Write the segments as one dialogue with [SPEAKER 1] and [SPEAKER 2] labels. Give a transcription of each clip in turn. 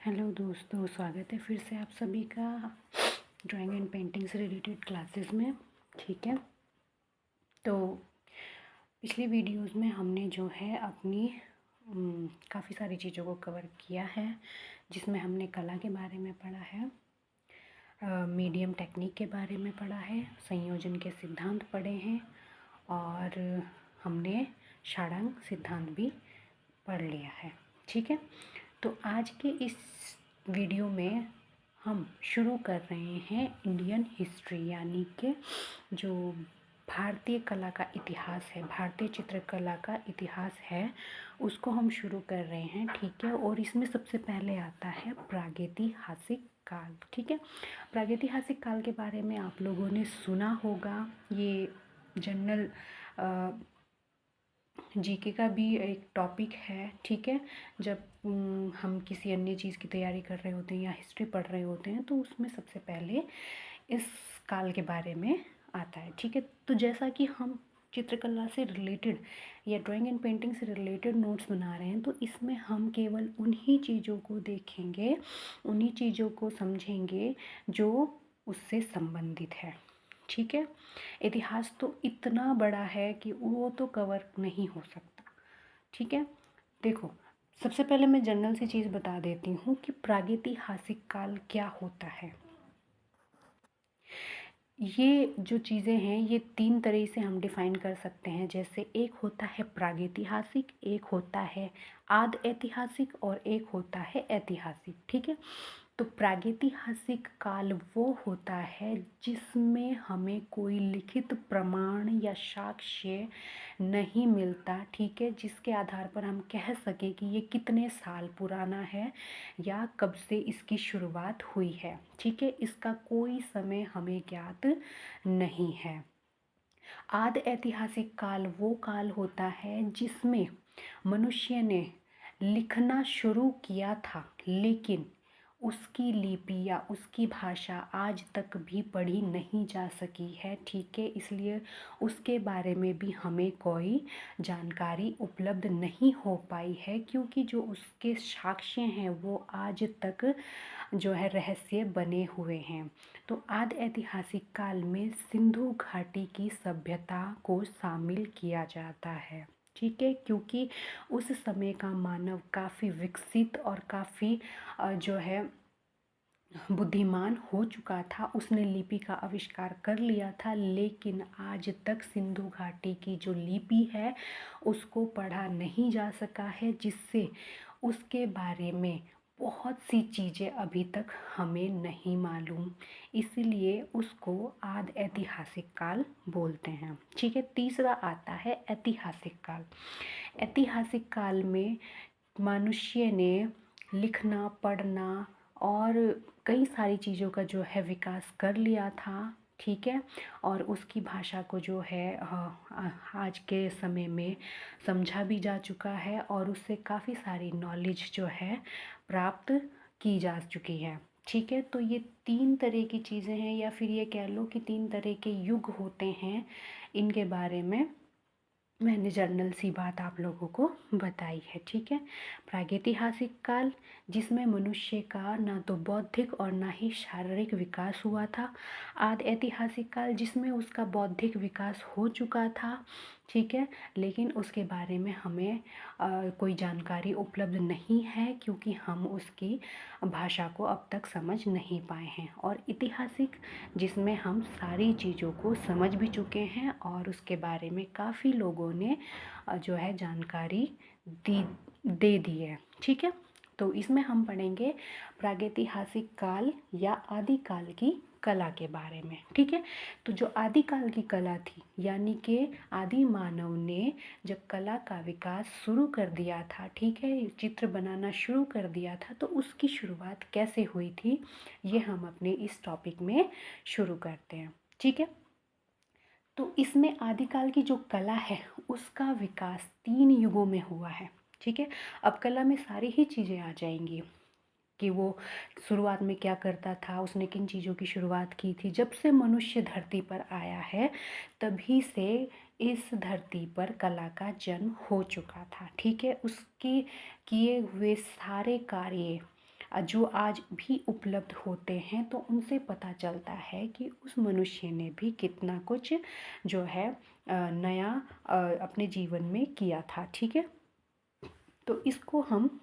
[SPEAKER 1] Hello दोस्तों, स्वागत है फिर से आप सभी का ड्राइंग एंड पेंटिंग से रिलेटेड क्लासेस में। ठीक है, तो पिछली वीडियोस में हमने जो है अपनी काफ़ी सारी चीज़ों को कवर किया है, जिसमें हमने कला के बारे में पढ़ा है, मीडियम टेक्निक के बारे में पढ़ा है, संयोजन के सिद्धांत पढ़े हैं और हमने षडांग सिद्धांत भी पढ़ लिया है। ठीक है, तो आज के इस वीडियो में हम शुरू कर रहे हैं इंडियन हिस्ट्री, यानी कि जो भारतीय कला का इतिहास है, भारतीय चित्रकला का इतिहास है, उसको हम शुरू कर रहे हैं। ठीक है, और इसमें सबसे पहले आता है प्रागैतिहासिक काल। ठीक है, प्रागैतिहासिक काल के बारे में आप लोगों ने सुना होगा। ये जनरल जीके का भी एक टॉपिक है। ठीक है, जब हम किसी अन्य चीज़ की तैयारी कर रहे होते हैं या हिस्ट्री पढ़ रहे होते हैं तो उसमें सबसे पहले इस काल के बारे में आता है। ठीक है, तो जैसा कि हम चित्रकला से रिलेटेड या ड्राइंग एंड पेंटिंग से रिलेटेड नोट्स बना रहे हैं, तो इसमें हम केवल उन्हीं चीज़ों को देखेंगे, उन्हीं चीज़ों को समझेंगे जो उससे संबंधित है। ठीक है, इतिहास तो इतना बड़ा है कि वो तो कवर नहीं हो सकता। ठीक है, देखो, सबसे पहले मैं जनरल सी चीज़ बता देती हूँ कि प्रागैतिहासिक काल क्या होता है। ये जो चीज़ें हैं ये तीन तरह से हम डिफ़ाइन कर सकते हैं। जैसे एक होता है प्रागैतिहासिक, एक होता है आद ऐतिहासिक और एक होता है ऐतिहासिक। ठीक है, तो प्रागैतिहासिक काल वो होता है जिसमें हमें कोई लिखित प्रमाण या साक्ष्य नहीं मिलता। ठीक है, जिसके आधार पर हम कह सकें कि ये कितने साल पुराना है या कब से इसकी शुरुआत हुई है। ठीक है, इसका कोई समय हमें ज्ञात नहीं है। आदि ऐतिहासिक काल वो काल होता है जिसमें मनुष्य ने लिखना शुरू किया था, लेकिन उसकी लिपि या उसकी भाषा आज तक भी पढ़ी नहीं जा सकी है। ठीक है, इसलिए उसके बारे में भी हमें कोई जानकारी उपलब्ध नहीं हो पाई है, क्योंकि जो उसके साक्ष्य हैं वो आज तक जो है रहस्य बने हुए हैं। तो आदि ऐतिहासिक काल में सिंधु घाटी की सभ्यता को शामिल किया जाता है। ठीक है, क्योंकि उस समय का मानव काफ़ी विकसित और काफ़ी जो है बुद्धिमान हो चुका था। उसने लिपि का आविष्कार कर लिया था, लेकिन आज तक सिंधु घाटी की जो लिपि है उसको पढ़ा नहीं जा सका है, जिससे उसके बारे में बहुत सी चीज़ें अभी तक हमें नहीं मालूम, इसलिए उसको आदि ऐतिहासिक काल बोलते हैं। ठीक है, तीसरा आता है ऐतिहासिक काल। ऐतिहासिक काल में मनुष्य ने लिखना, पढ़ना और कई सारी चीज़ों का जो है विकास कर लिया था। ठीक है, और उसकी भाषा को जो है आज के समय में समझा भी जा चुका है और उससे काफ़ी सारी नॉलेज जो है प्राप्त की जा चुकी है। ठीक है, तो ये तीन तरह की चीज़ें हैं, या फिर ये कह लो कि तीन तरह के युग होते हैं। इनके बारे में मैंने जर्नल सी बात आप लोगों को बताई है। ठीक है, प्रागैतिहासिक काल जिसमें मनुष्य का ना तो बौद्धिक और ना ही शारीरिक विकास हुआ था। आदि ऐतिहासिक काल जिसमें उसका बौद्धिक विकास हो चुका था। ठीक है, लेकिन उसके बारे में हमें कोई जानकारी उपलब्ध नहीं है, क्योंकि हम उसकी भाषा को अब तक समझ नहीं पाए हैं। और ऐतिहासिक जिसमें हम सारी चीज़ों को समझ भी चुके हैं और उसके बारे में काफ़ी लोगों ने जो है जानकारी दे दी है। ठीक है, तो इसमें हम पढ़ेंगे प्रागैतिहासिक काल या आदिकाल की कला के बारे में। ठीक है, तो जो आदिकाल की कला थी, यानी कि आदि मानव ने जब कला का विकास शुरू कर दिया था, ठीक है, चित्र बनाना शुरू कर दिया था, तो उसकी शुरुआत कैसे हुई थी ये हम अपने इस टॉपिक में शुरू करते हैं। ठीक है, तो इसमें आदिकाल की जो कला है उसका विकास तीन युगों में हुआ है। ठीक है, अब कला में सारी ही चीज़ें आ जाएंगी कि वो शुरुआत में क्या करता था, उसने किन चीज़ों की शुरुआत की थी। जब से मनुष्य धरती पर आया है तभी से इस धरती पर कला का जन्म हो चुका था। ठीक है, उसके किए हुए सारे कार्य जो आज भी उपलब्ध होते हैं, तो उनसे पता चलता है कि उस मनुष्य ने भी कितना कुछ जो है नया अपने जीवन में किया था। ठीक है, तो इसको हम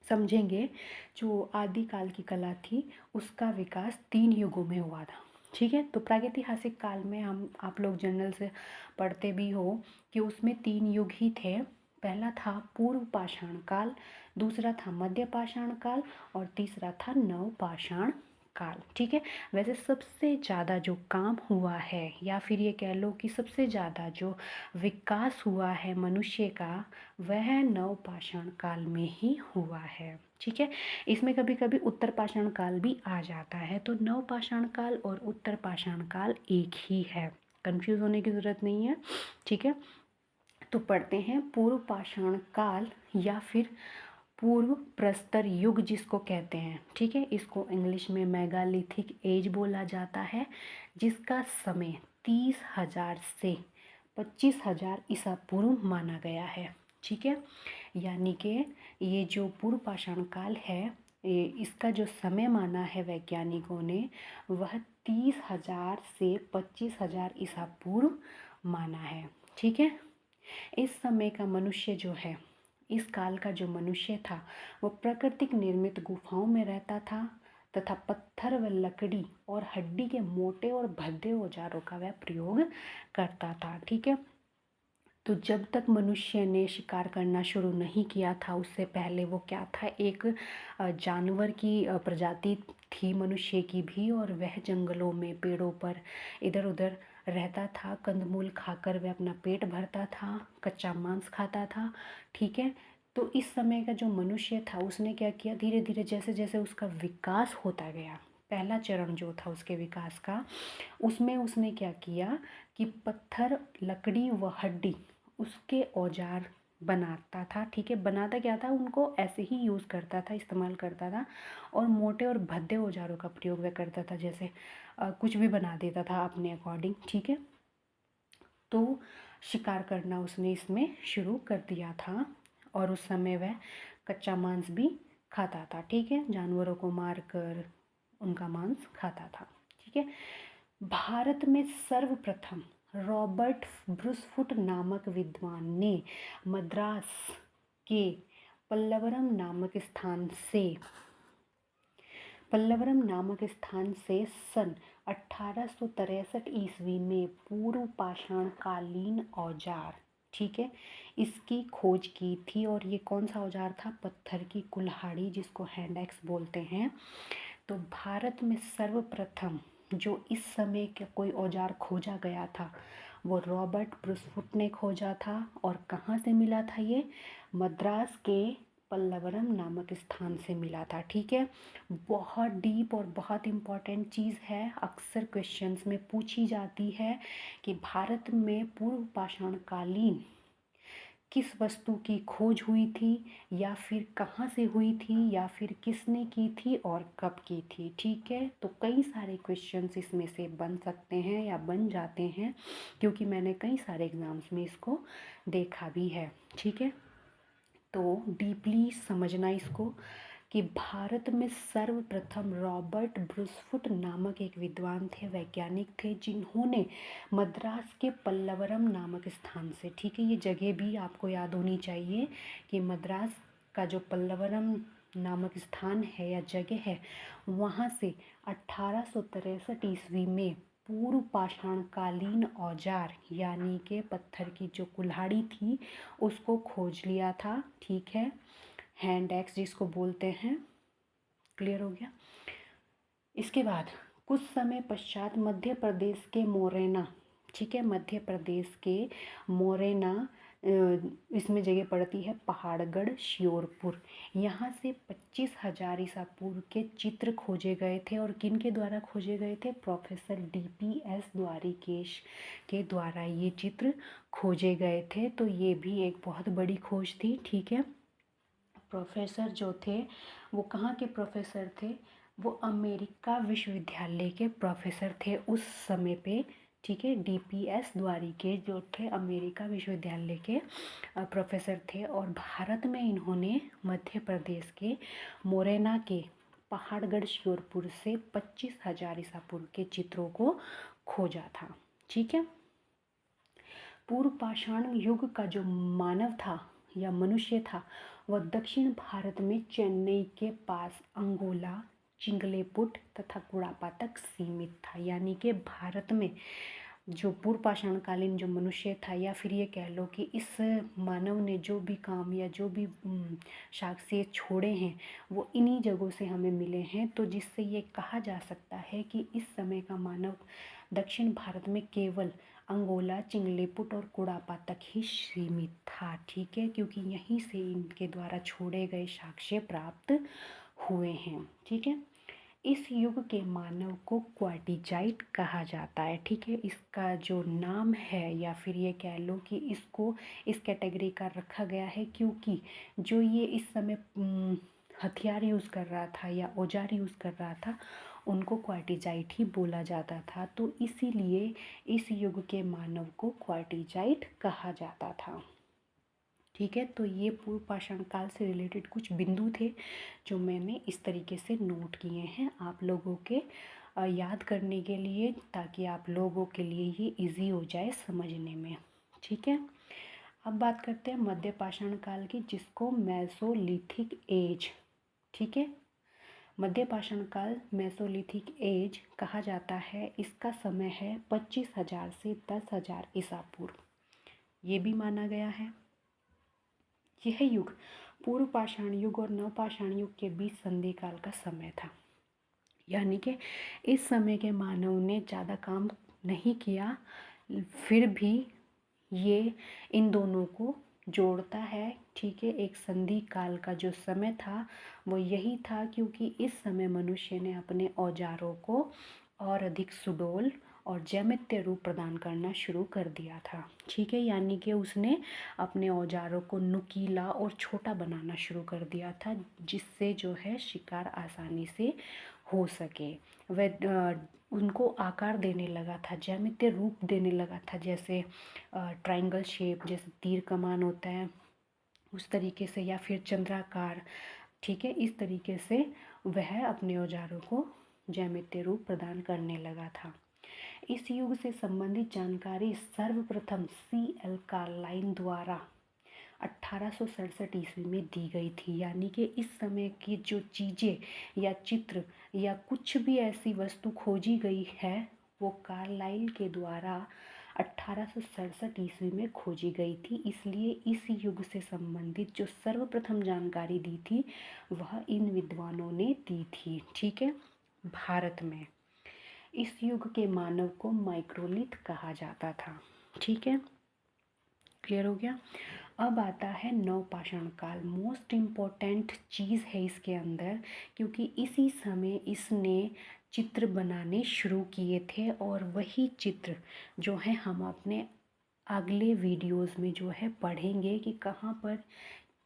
[SPEAKER 1] समझेंगे। जो आदिकाल की कला थी उसका विकास 3 युगों में हुआ था। ठीक है, तो प्रागैतिहासिक काल में हम आप लोग जनरल से पढ़ते भी हो कि उसमें 3 युग ही थे। पहला था पूर्व पाषाण काल, दूसरा था मध्य पाषाण काल और तीसरा था नव पाषाण काल। ठीक है, वैसे सबसे ज़्यादा जो काम हुआ है या फिर ये कह लो कि सबसे ज़्यादा जो विकास हुआ है मनुष्य का, वह नव पाषाण काल में ही हुआ है। ठीक है, इसमें कभी कभी उत्तर पाषाण काल भी आ जाता है, तो नव पाषाण काल और उत्तर पाषाण काल एक ही है, कंफ्यूज होने की ज़रूरत नहीं है। ठीक है, तो पढ़ते हैं पूर्व पाषाण काल या फिर पूर्व प्रस्तर युग जिसको कहते हैं। ठीक है, इसको इंग्लिश में मेगालिथिक एज बोला जाता है, जिसका समय 30,000 से 25,000 ईसा पूर्व माना गया है। ठीक है, यानी कि ये जो पूर्व पाषाण काल है, इसका जो समय माना है वैज्ञानिकों ने, वह 30,000 से 25,000 ईसा पूर्व माना है। ठीक है, इस समय का मनुष्य जो है, इस काल का जो मनुष्य था, वो प्राकृतिक निर्मित गुफाओं में रहता था तथा पत्थर व लकड़ी और हड्डी के मोटे और भद्दे औजारों का वह प्रयोग करता था। ठीक है, तो जब तक मनुष्य ने शिकार करना शुरू नहीं किया था, उससे पहले वो क्या था, एक जानवर की प्रजाति थी मनुष्य की भी, और वह जंगलों में पेड़ों पर इधर उधर रहता था, कंदमूल खाकर वह अपना पेट भरता था, कच्चा मांस खाता था। ठीक है, तो इस समय का जो मनुष्य था उसने क्या किया, धीरे धीरे जैसे जैसे उसका विकास होता गया, पहला चरण जो था उसके विकास का, उसमें उसने क्या किया कि पत्थर, लकड़ी व हड्डी उसके औजार बनाता था। ठीक है, बनाता क्या था, उनको ऐसे ही यूज़ करता था, इस्तेमाल करता था, और मोटे और भद्दे औजारों का प्रयोग वह करता था, जैसे कुछ भी बना देता था अपने अकॉर्डिंग। ठीक है, तो शिकार करना उसने इसमें शुरू कर दिया था, और उस समय वह कच्चा मांस भी खाता था। ठीक है, जानवरों को मार कर उनका मांस खाता था। ठीक है, भारत में सर्वप्रथम रॉबर्ट ब्रूसफुट नामक विद्वान ने मद्रास के पल्लवरम नामक स्थान से सन 1863 ईस्वी में पूर्व पाषाण कालीन औजार, ठीक है, इसकी खोज की थी। और ये कौन सा औजार था, पत्थर की कुल्हाड़ी जिसको हैंड एक्स बोलते हैं। तो भारत में सर्वप्रथम जो इस समय का कोई औजार खोजा गया था, वो रॉबर्ट ब्रूसफुट ने खोजा था। और कहाँ से मिला था ये, मद्रास के पल्लवरम नामक स्थान से मिला था। ठीक है, बहुत डीप और बहुत इम्पॉर्टेंट चीज़ है, अक्सर क्वेश्चंस में पूछी जाती है कि भारत में पूर्व पाषाण कालीन किस वस्तु की खोज हुई थी, या फिर कहाँ से हुई थी, या फिर किसने की थी और कब की थी। ठीक है, तो कई सारे क्वेश्चंस इसमें से बन सकते हैं या बन जाते हैं, क्योंकि मैंने कई सारे एग्ज़ाम्स में इसको देखा भी है। ठीक है, तो डीपली समझना इसको कि भारत में सर्वप्रथम रॉबर्ट ब्रूसफुट नामक एक विद्वान थे, वैज्ञानिक थे, जिन्होंने मद्रास के पल्लवरम नामक स्थान से, ठीक है, ये जगह भी आपको याद होनी चाहिए कि मद्रास का जो पल्लवरम नामक स्थान है या जगह है, वहाँ से 1863 ईस्वी में पूर्व पाषाण कालीन औजार यानी कि पत्थर की जो कुल्हाड़ी थी उसको खोज लिया था। ठीक है, हैंड एक्स जिसको बोलते हैं। क्लियर हो गया। इसके बाद कुछ समय पश्चात मध्य प्रदेश के मोरेना, ठीक है, मध्य प्रदेश के मोरेना, इसमें जगह पड़ती है पहाड़गढ़ श्योरपुर, यहाँ से 25,000 ईसा पूर्व के चित्र खोजे गए थे। और किन के द्वारा खोजे गए थे, प्रोफेसर DPS द्वारिकेश के द्वारा ये चित्र खोजे गए थे। तो ये भी एक बहुत बड़ी खोज थी। ठीक है, प्रोफेसर जो थे वो कहाँ के प्रोफेसर थे, वो अमेरिका विश्वविद्यालय के प्रोफेसर थे उस समय पे। ठीक है। डीपीएस द्वारिके जो थे अमेरिका विश्वविद्यालय के प्रोफेसर थे और भारत में इन्होंने मध्य प्रदेश के मोरेना के पहाड़गढ़ श्योरपुर से 25,000 ईसा पूर्व के चित्रों को खोजा था। ठीक है। पूर्व पाषाण युग का जो मानव था या मनुष्य था वह दक्षिण भारत में चेन्नई के पास अंगोला, चिंगलेपुट तथा कुड़ापा तक सीमित था। यानी कि भारत में जो पूर्व पाषाण कालीन जो मनुष्य था, या फिर ये कह लो कि इस मानव ने जो भी काम या जो भी साक्ष्य छोड़े हैं वो इन्हीं जगहों से हमें मिले हैं। तो जिससे ये कहा जा सकता है कि इस समय का मानव दक्षिण भारत में केवल अंगोला, चिंगलेपुट और कुड़ापा तक ही सीमित था। ठीक है, क्योंकि यहीं से इनके द्वारा छोड़े गए साक्ष्य प्राप्त हुए हैं। ठीक है। इस युग के मानव को क्वार्टिजाइट कहा जाता है। ठीक है। इसका जो नाम है या फिर ये कह लो कि इसको इस कैटेगरी का रखा गया है क्योंकि जो ये इस समय हथियार यूज़ कर रहा था या औजार यूज़ कर रहा था उनको क्वार्टिजाइट ही बोला जाता था। तो इसीलिए इस युग के मानव को क्वार्टिजाइट कहा जाता था। ठीक है। तो ये पूर्व पाषाण काल से रिलेटेड कुछ बिंदु थे जो मैंने इस तरीके से नोट किए हैं आप लोगों के याद करने के लिए, ताकि आप लोगों के लिए ये इजी हो जाए समझने में। ठीक है। अब बात करते हैं मध्य पाषाण काल की, जिसको मेसोलिथिक एज, ठीक है, मध्य पाषाण काल मेसोलिथिक एज कहा जाता है। इसका समय है 25,000 से 10,000 ईसा पूर्व। ये भी माना गया है। यह युग पूर्व पाषाण युग और नवपाषाण युग के बीच संधि काल का समय था। यानी कि इस समय के मानव ने ज़्यादा काम नहीं किया, फिर भी ये इन दोनों को जोड़ता है। ठीक है। एक संधि काल का जो समय था वो यही था, क्योंकि इस समय मनुष्य ने अपने औजारों को और अधिक सुडौल और ज्यामितीय रूप प्रदान करना शुरू कर दिया था। ठीक है। यानी कि उसने अपने औजारों को नुकीला और छोटा बनाना शुरू कर दिया था, जिससे जो है शिकार आसानी से हो सके। वह उनको आकार देने लगा था, ज्यामितीय रूप देने लगा था, जैसे ट्रायंगल शेप, जैसे तीर कमान होता है उस तरीके से, या फिर चंद्राकार। ठीक है। इस तरीके से वह अपने औजारों को ज्यामितीय रूप प्रदान करने लगा था। इस युग से संबंधित जानकारी सर्वप्रथम C.L. कार्लाइन द्वारा 1867 ईस्वी में दी गई थी। यानी कि इस समय की जो चीज़ें या चित्र या कुछ भी ऐसी वस्तु खोजी गई है वो कार्लाइल के द्वारा 1867 ईस्वी में खोजी गई थी। इसलिए इस युग से संबंधित जो सर्वप्रथम जानकारी दी थी वह इन विद्वानों ने दी थी। ठीक है। भारत में इस युग के मानव को माइक्रोलिथ कहा जाता था। ठीक है। क्लियर हो गया। अब आता है नवपाषाण काल। मोस्ट इम्पॉर्टेंट चीज़ है इसके अंदर, क्योंकि इसी समय इसने चित्र बनाने शुरू किए थे और वही चित्र जो है हम अपने अगले वीडियोस में जो है पढ़ेंगे कि कहाँ पर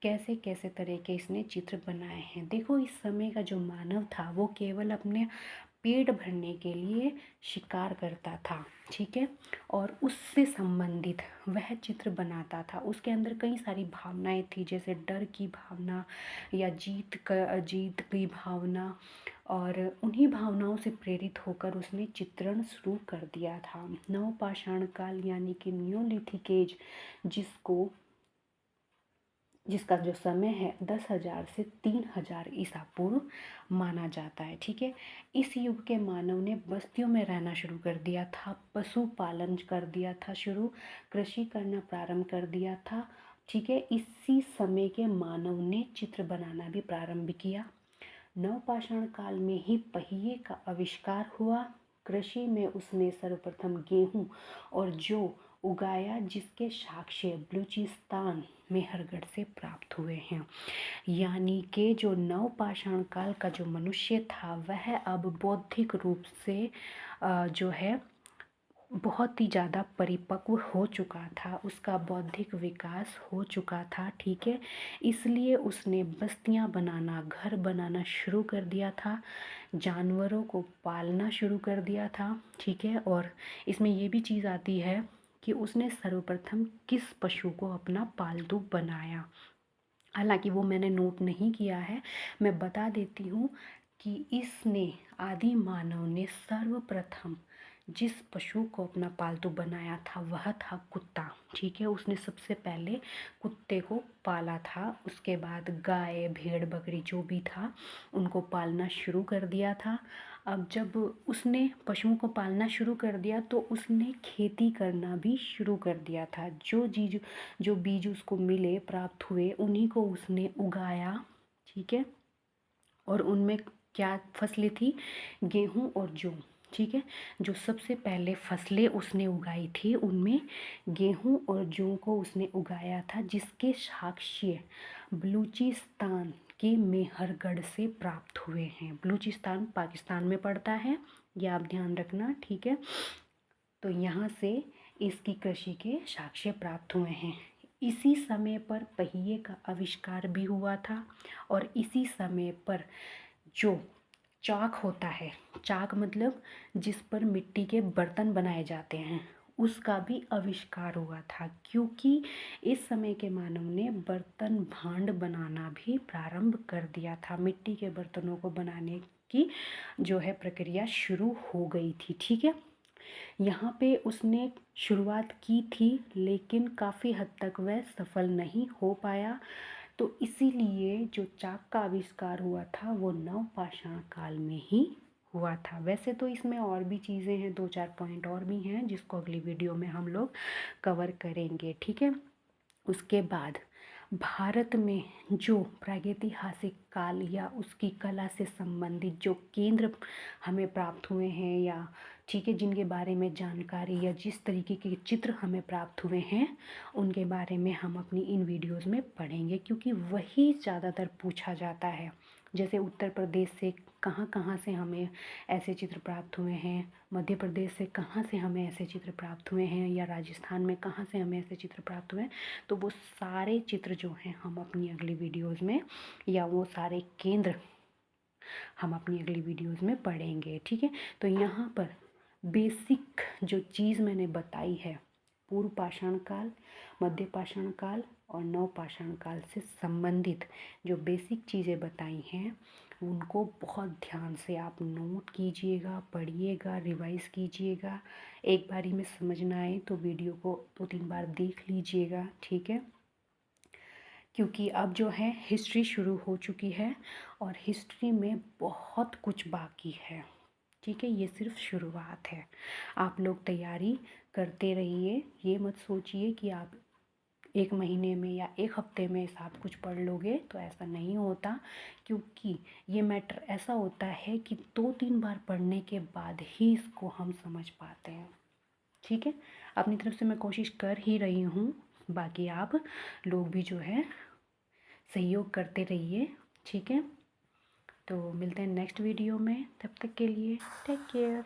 [SPEAKER 1] कैसे कैसे तरह के इसने चित्र बनाए हैं। देखो, इस समय का जो मानव था वो केवल अपने पेट भरने के लिए शिकार करता था। ठीक है। और उससे संबंधित वह चित्र बनाता था। उसके अंदर कई सारी भावनाएं थी, जैसे डर की भावना या जीत की भावना, और उन्हीं भावनाओं से प्रेरित होकर उसने चित्रण शुरू कर दिया था। नवपाषाण काल यानी कि न्योलिथिक एज, जिसका जो समय है 10,000 से 3,000 ईसा पूर्व माना जाता है। ठीक है। इस युग के मानव ने बस्तियों में रहना शुरू कर दिया था, पशुपालन कर दिया था शुरू, कृषि करना प्रारंभ कर दिया था। ठीक है। इसी समय के मानव ने चित्र बनाना भी प्रारंभ किया। नवपाषाण काल में ही पहिए का आविष्कार हुआ। कृषि में उसने सर्वप्रथम गेहूं और जौ उगाया, जिसके साक्ष्य बलूचिस्तान मेहरगढ़ से प्राप्त हुए हैं। यानी कि जो नवपाषाण काल का जो मनुष्य था वह अब बौद्धिक रूप से जो है बहुत ही ज़्यादा परिपक्व हो चुका था, उसका बौद्धिक विकास हो चुका था, ठीक है। इसलिए उसने बस्तियां बनाना, घर बनाना शुरू कर दिया था, जानवरों को पालना शुरू कर दिया था, ठीक है। और इसमें ये भी चीज़ आती है कि उसने सर्वप्रथम किस पशु को अपना पालतू बनाया। हालांकि वो मैंने नोट नहीं किया है, मैं बता देती हूँ कि इसने, आदि मानव ने सर्वप्रथम जिस पशु को अपना पालतू बनाया था वह था कुत्ता, ठीक है। उसने सबसे पहले कुत्ते को पाला था, उसके बाद गाय, भेड़, बकरी जो भी था उनको पालना शुरू कर दिया था। अब जब उसने पशुओं को पालना शुरू कर दिया तो उसने खेती करना भी शुरू कर दिया था। जो बीज उसको मिले, प्राप्त हुए, उन्हीं को उसने उगाया, ठीक है। और उनमें क्या फसलें थी? गेहूं और जौ, ठीक है। जो सबसे पहले फसलें उसने उगाई थी उनमें गेहूं और जौ को उसने उगाया था, जिसके साक्ष्य बलूचिस्तान के मेहरगढ़ से प्राप्त हुए हैं। बलूचिस्तान पाकिस्तान में पड़ता है, यह आप ध्यान रखना, ठीक है। तो यहाँ से इसकी कृषि के साक्ष्य प्राप्त हुए हैं। इसी समय पर पहिए का आविष्कार भी हुआ था, और इसी समय पर जो चाक होता है, चाक मतलब जिस पर मिट्टी के बर्तन बनाए जाते हैं, उसका भी आविष्कार हुआ था, क्योंकि इस समय के मानव ने बर्तन भांड बनाना भी प्रारंभ कर दिया था। मिट्टी के बर्तनों को बनाने की जो है प्रक्रिया शुरू हो गई थी, ठीक है। यहाँ पे उसने शुरुआत की थी, लेकिन काफ़ी हद तक वह सफल नहीं हो पाया। तो इसीलिए जो चाक का आविष्कार हुआ था वो नवपाषाण काल में ही हुआ था। वैसे तो इसमें और भी चीज़ें हैं, 2-4 पॉइंट और भी हैं जिसको अगली वीडियो में हम लोग कवर करेंगे, ठीक है। उसके बाद भारत में जो प्रागैतिहासिक काल या उसकी कला से संबंधित जो केंद्र हमें प्राप्त हुए हैं, या ठीक है, जिनके बारे में जानकारी या जिस तरीके के चित्र हमें प्राप्त हुए हैं, उनके बारे में हम अपनी इन वीडियोस में पढ़ेंगे, क्योंकि वही ज़्यादातर पूछा जाता है। जैसे उत्तर प्रदेश से कहाँ कहाँ से हमें ऐसे चित्र प्राप्त हुए हैं, मध्य प्रदेश से कहाँ से हमें ऐसे चित्र प्राप्त हुए हैं, या राजस्थान में कहाँ से हमें ऐसे चित्र प्राप्त हुए हैं। तो वो सारे चित्र जो हैं हम अपनी अगली वीडियोस में, या वो सारे केंद्र हम अपनी अगली वीडियोस में पढ़ेंगे, ठीक है। तो यहाँ पर बेसिक जो चीज़ मैंने बताई है, पूर्व पाषाण काल, मध्य पाषाण काल और नवपाषाण काल से संबंधित जो बेसिक चीज़ें बताई हैं, उनको बहुत ध्यान से आप नोट कीजिएगा, पढ़िएगा, रिवाइज़ कीजिएगा। एक बारी में समझ ना आए तो वीडियो को 2-3 बार देख लीजिएगा, ठीक है। क्योंकि अब जो है हिस्ट्री शुरू हो चुकी है, और हिस्ट्री में बहुत कुछ बाकी है, ठीक है। ये सिर्फ शुरुआत है। आप लोग तैयारी करते रहिए, ये मत सोचिए कि आप 1 महीने में या 1 हफ्ते में सब कुछ पढ़ लोगे, तो ऐसा नहीं होता। क्योंकि ये मैटर ऐसा होता है कि 2-3 बार पढ़ने के बाद ही इसको हम समझ पाते हैं, ठीक है। अपनी तरफ से मैं कोशिश कर ही रही हूँ, बाकी आप लोग भी जो है सहयोग करते रहिए, ठीक है। तो मिलते हैं नेक्स्ट वीडियो में, तब तक के लिए टेक केयर।